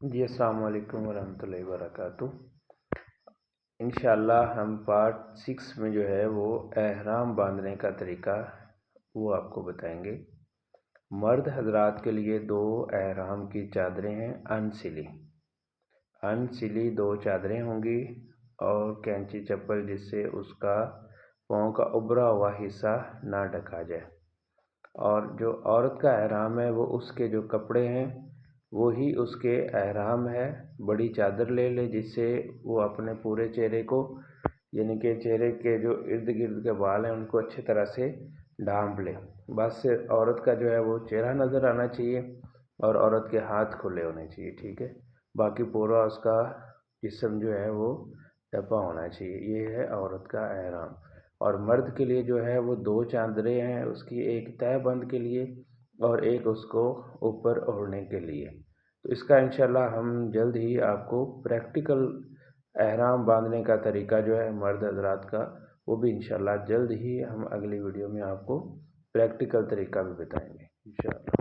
جی السلام علیکم ورحمۃ اللہ وبرکاتہ۔ انشاءاللہ ہم پارٹ 6 میں جو ہے وہ احرام باندھنے کا طریقہ وہ آپ کو بتائیں گے۔ مرد حضرات کے لیے 2 احرام کی چادریں ہیں ان سلی 2 چادریں ہوں گی اور کینچی چپل جس سے اس کا پاؤں کا ابھرا ہوا حصہ نہ ڈھکا جائے۔ اور جو عورت کا احرام ہے وہ اس کے جو کپڑے ہیں وہی اس کے احرام ہے۔ بڑی چادر لے لے جس سے وہ اپنے پورے چہرے کو یعنی کہ چہرے کے جو ارد گرد کے بال ہیں ان کو اچھی طرح سے ڈھانپ لے۔ بس عورت کا جو ہے وہ چہرہ نظر آنا چاہیے اور عورت کے ہاتھ کھلے ہونے چاہیے، ٹھیک ہے۔ باقی پورا اس کا جسم جو ہے وہ ڈھپا ہونا چاہیے۔ یہ ہے عورت کا احرام۔ اور مرد کے لیے جو ہے وہ 2 چادریں ہیں، اس کی ایک تہہ بند کے لیے اور ایک اس کو اوپر اوڑھنے کے لیے۔ تو اس کا انشاءاللہ ہم جلد ہی آپ کو پریکٹیکل احرام باندھنے کا طریقہ جو ہے مرد حضرات کا وہ بھی انشاءاللہ جلد ہی ہم اگلی ویڈیو میں آپ کو پریکٹیکل طریقہ بھی بتائیں گے انشاءاللہ۔